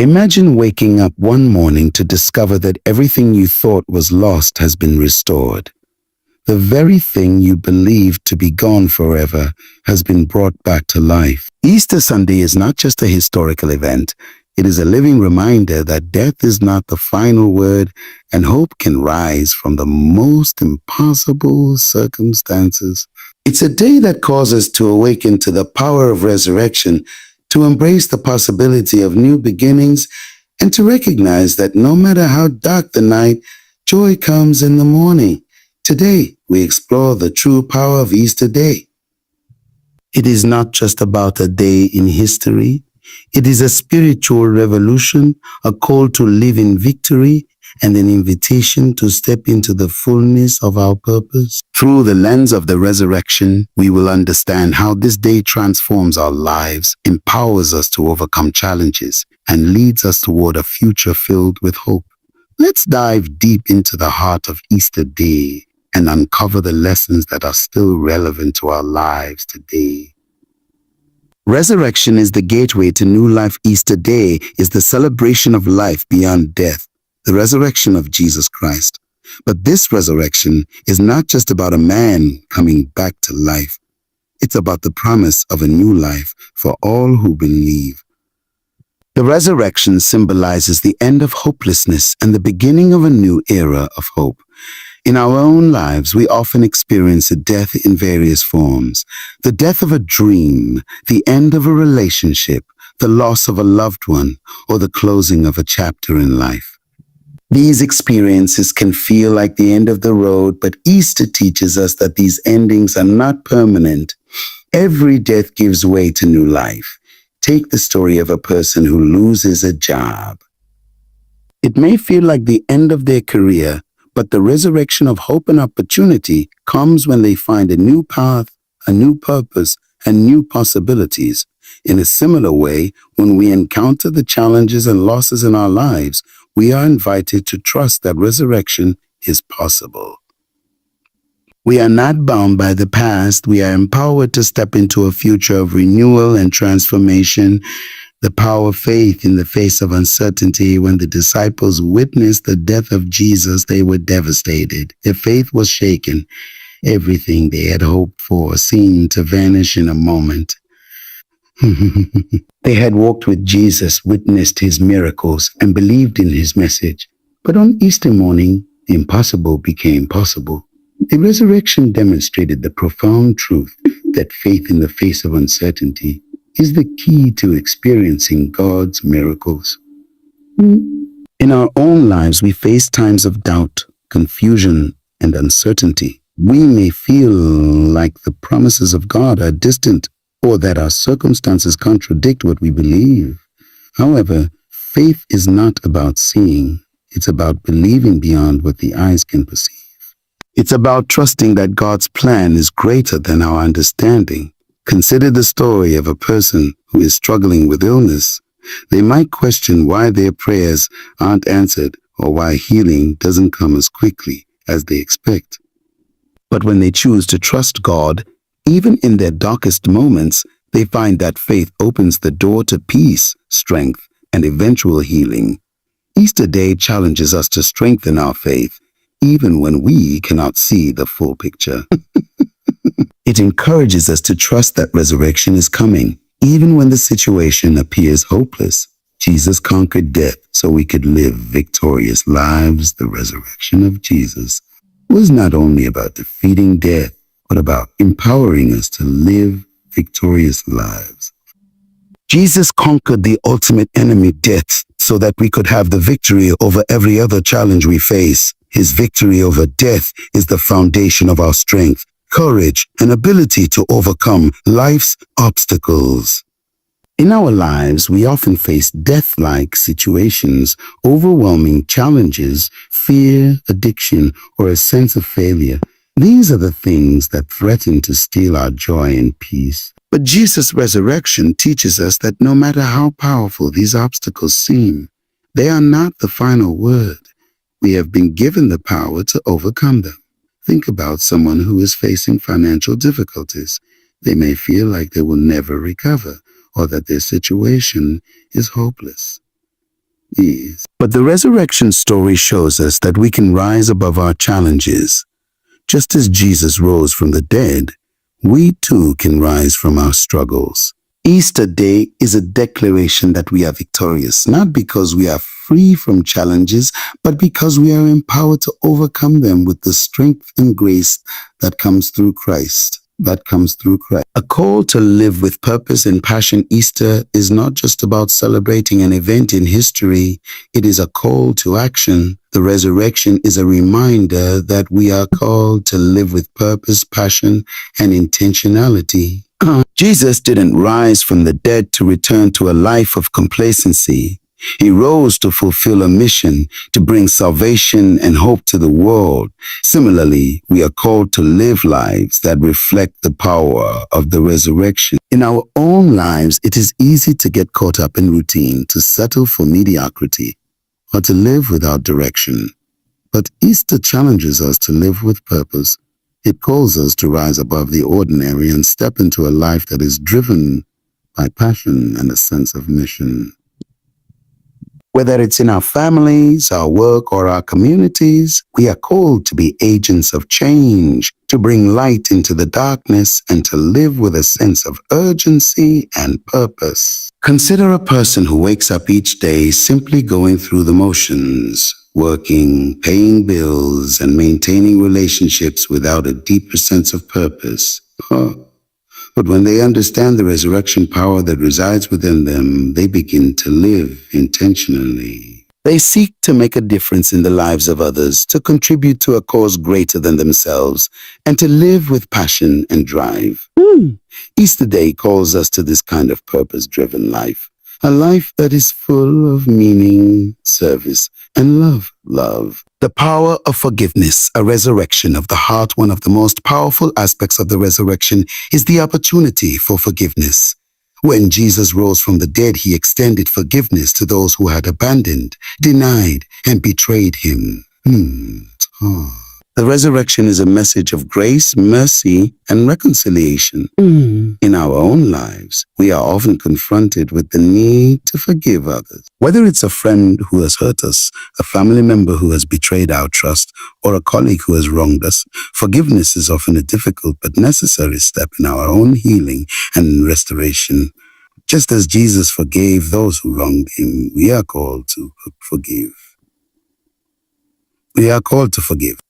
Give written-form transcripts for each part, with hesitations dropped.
Imagine waking up one morning to discover that everything you thought was lost has been restored. The very thing you believed to be gone forever has been brought back to life. Easter Sunday is not just a historical event. It is a living reminder that death is not the final word and hope can rise from the most impossible circumstances. It's a day that calls us to awaken to the power of resurrection, to embrace the possibility of new beginnings, and to recognize that no matter how dark the night, joy comes in the morning. Today, we explore the true power of Easter Day. It is not just about a day in history. It is a spiritual revolution, a call to live in victory, and an invitation to step into the fullness of our purpose. Through the lens of the resurrection, we will understand how this day transforms our lives, empowers us to overcome challenges, and leads us toward a future filled with hope. Let's dive deep into the heart of Easter Day and uncover the lessons that are still relevant to our lives today. Resurrection is the gateway to new life. Easter Day is the celebration of life beyond death, the resurrection of Jesus Christ. But this resurrection is not just about a man coming back to life. It's about the promise of a new life for all who believe. The resurrection symbolizes the end of hopelessness and the beginning of a new era of hope. In our own lives, we often experience a death in various forms. The death of a dream, the end of a relationship, the loss of a loved one, or the closing of a chapter in life. These experiences can feel like the end of the road, but Easter teaches us that these endings are not permanent. Every death gives way to new life. Take the story of a person who loses a job. It may feel like the end of their career, but the resurrection of hope and opportunity comes when they find a new path, a new purpose, and new possibilities. In a similar way, when we encounter the challenges and losses in our lives, we are invited to trust that resurrection is possible. We are not bound by the past. We are empowered to step into a future of renewal and transformation. The power of faith in the face of uncertainty. When the disciples witnessed the death of Jesus, they were devastated. Their faith was shaken. Everything they had hoped for seemed to vanish in a moment. They had walked with Jesus, witnessed his miracles, and believed in his message. But on Easter morning, the impossible became possible. The resurrection demonstrated the profound truth that faith in the face of uncertainty is the key to experiencing God's miracles. In our own lives, we face times of doubt, confusion, and uncertainty. We may feel like the promises of God are distant or that our circumstances contradict what we believe. However, faith is not about seeing. It's about believing beyond what the eyes can perceive. It's about trusting that God's plan is greater than our understanding. Consider the story of a person who is struggling with illness. They might question why their prayers aren't answered or why healing doesn't come as quickly as they expect. But when they choose to trust God, even in their darkest moments, they find that faith opens the door to peace, strength, and eventual healing. Easter Day challenges us to strengthen our faith, even when we cannot see the full picture. It encourages us to trust that resurrection is coming, even when the situation appears hopeless. Jesus conquered death so we could live victorious lives. The resurrection of Jesus was not only about defeating death, but about empowering us to live victorious lives. Jesus conquered the ultimate enemy, death, so that we could have the victory over every other challenge we face. His victory over death is the foundation of our strength, courage, and ability to overcome life's obstacles. In our lives, we often face death-like situations, overwhelming challenges, fear, addiction, or a sense of failure. These are the things that threaten to steal our joy and peace. But Jesus' resurrection teaches us that no matter how powerful these obstacles seem, they are not the final word. We have been given the power to overcome them. Think about someone who is facing financial difficulties. They may feel like they will never recover or that their situation is hopeless. Yes. But the resurrection story shows us that we can rise above our challenges. Just as Jesus rose from the dead, we too can rise from our struggles. Easter Day is a declaration that we are victorious, not because we are free from challenges, but because we are empowered to overcome them with the strength and grace that comes through Christ. A call to live with purpose and passion. Easter is not just about celebrating an event in history. It is a call to action. The resurrection is a reminder that we are called to live with purpose, passion, and intentionality. Jesus didn't rise from the dead to return to a life of complacency. He rose to fulfill a mission, to bring salvation and hope to the world. Similarly, we are called to live lives that reflect the power of the resurrection. In our own lives, it is easy to get caught up in routine, to settle for mediocrity, or to live without direction. But Easter challenges us to live with purpose. It calls us to rise above the ordinary and step into a life that is driven by passion and a sense of mission. Whether it's in our families, our work, or our communities, we are called to be agents of change, to bring light into the darkness, and to live with a sense of urgency and purpose. Consider a person who wakes up each day simply going through the motions, working, paying bills, and maintaining relationships without a deeper sense of purpose. But when they understand the resurrection power that resides within them, they begin to live intentionally. They seek to make a difference in the lives of others, to contribute to a cause greater than themselves, and to live with passion and drive. Easter Day calls us to this kind of purpose-driven life, a life that is full of meaning, service, and love. The power of forgiveness, a resurrection of the heart. One of the most powerful aspects of the resurrection is the opportunity for forgiveness. When Jesus rose from the dead, he extended forgiveness to those who had abandoned, denied, and betrayed him. The resurrection is a message of grace, mercy, and reconciliation. In our own lives, we are often confronted with the need to forgive others. Whether it's a friend who has hurt us, a family member who has betrayed our trust, or a colleague who has wronged us, forgiveness is often a difficult but necessary step in our own healing and restoration. Just as Jesus forgave those who wronged him, we are called to forgive.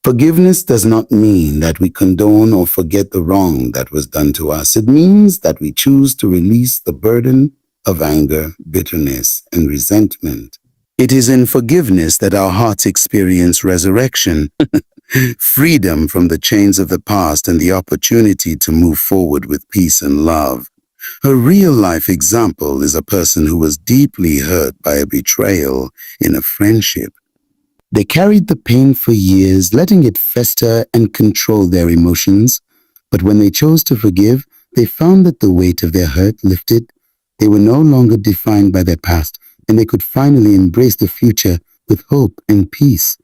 Forgiveness does not mean that we condone or forget the wrong that was done to us. It means that we choose to release the burden of anger, bitterness, and resentment. It is in forgiveness that our hearts experience resurrection, freedom from the chains of the past, and the opportunity to move forward with peace and love. A real-life example is a person who was deeply hurt by a betrayal in a friendship. They carried the pain for years, letting it fester and control their emotions. But when they chose to forgive, they found that the weight of their hurt lifted. They were no longer defined by their past, and they could finally embrace the future with hope and peace.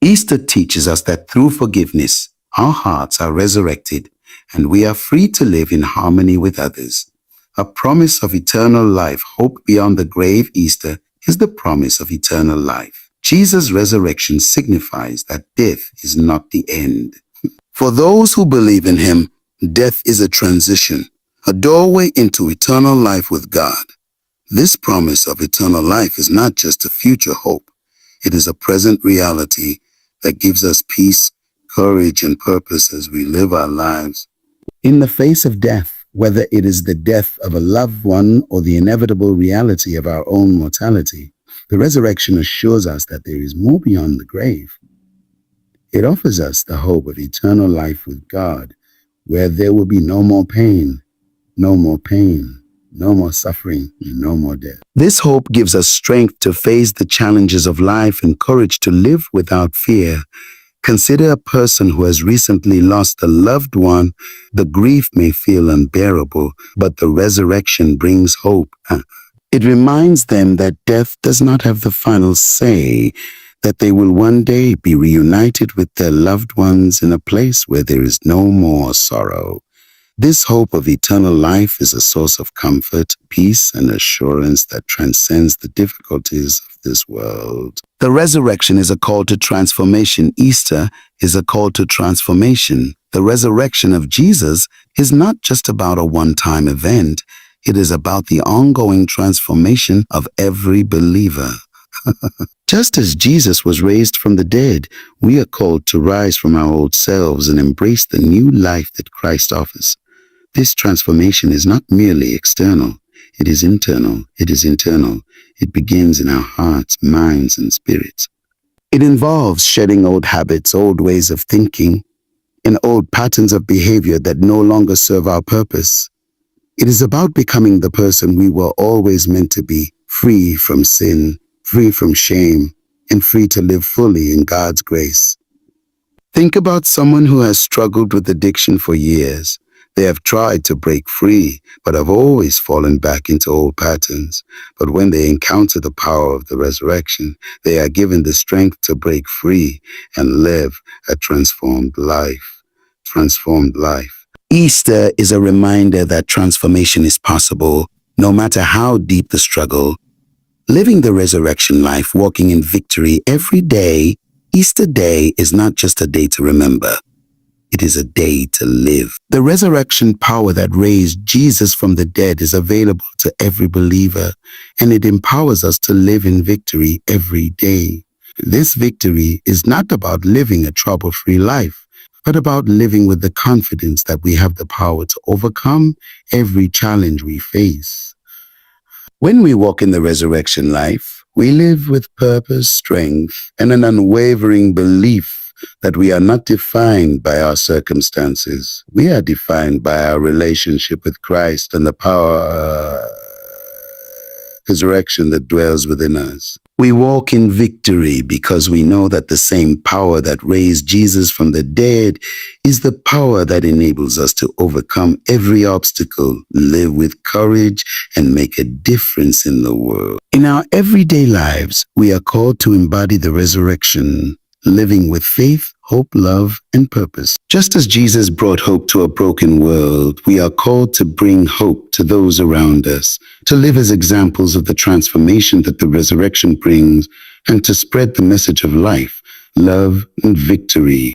Easter teaches us that through forgiveness, our hearts are resurrected, and we are free to live in harmony with others. A promise of eternal life, hope beyond the grave. Easter is the promise of eternal life. Jesus' resurrection signifies that death is not the end. For those who believe in him, death is a transition, a doorway into eternal life with God. This promise of eternal life is not just a future hope. It is a present reality that gives us peace, courage, and purpose as we live our lives. In the face of death, whether it is the death of a loved one or the inevitable reality of our own mortality, the resurrection assures us that there is more beyond the grave. It offers us the hope of eternal life with God, where there will be no more pain, no more suffering, and no more death. This hope gives us strength to face the challenges of life and courage to live without fear. Consider a person who has recently lost a loved one. The grief may feel unbearable, but the resurrection brings hope. It reminds them that death does not have the final say, that they will one day be reunited with their loved ones in a place where there is no more sorrow. This hope of eternal life is a source of comfort, peace, and assurance that transcends the difficulties of this world. The resurrection is a call to transformation. Easter is a call to transformation. The resurrection of Jesus is not just about a one-time event. It is about the ongoing transformation of every believer. Just as Jesus was raised from the dead, we are called to rise from our old selves and embrace the new life that Christ offers. This transformation is not merely external. It is internal. It is internal. It begins in our hearts, minds, and spirits. It involves shedding old habits, old ways of thinking, and old patterns of behavior that no longer serve our purpose. It is about becoming the person we were always meant to be, free from sin, free from shame, and free to live fully in God's grace. Think about someone who has struggled with addiction for years. They have tried to break free, but have always fallen back into old patterns. But when they encounter the power of the resurrection, they are given the strength to break free and live a transformed life. Transformed life. Easter is a reminder that transformation is possible, no matter how deep the struggle. Living the resurrection life, walking in victory every day, Easter Day is not just a day to remember. It is a day to live. The resurrection power that raised Jesus from the dead is available to every believer, and it empowers us to live in victory every day. This victory is not about living a trouble-free life, but about living with the confidence that we have the power to overcome every challenge we face. When we walk in the resurrection life, we live with purpose, strength, and an unwavering belief that we are not defined by our circumstances. We are defined by our relationship with Christ and the power of resurrection that dwells within us. We walk in victory because we know that the same power that raised Jesus from the dead is the power that enables us to overcome every obstacle, live with courage, and make a difference in the world. In our everyday lives, we are called to embody the resurrection, living with faith, hope, love, and purpose. Just as Jesus brought hope to a broken world, we are called to bring hope to those around us, to live as examples of the transformation that the resurrection brings, and to spread the message of life, love, and victory.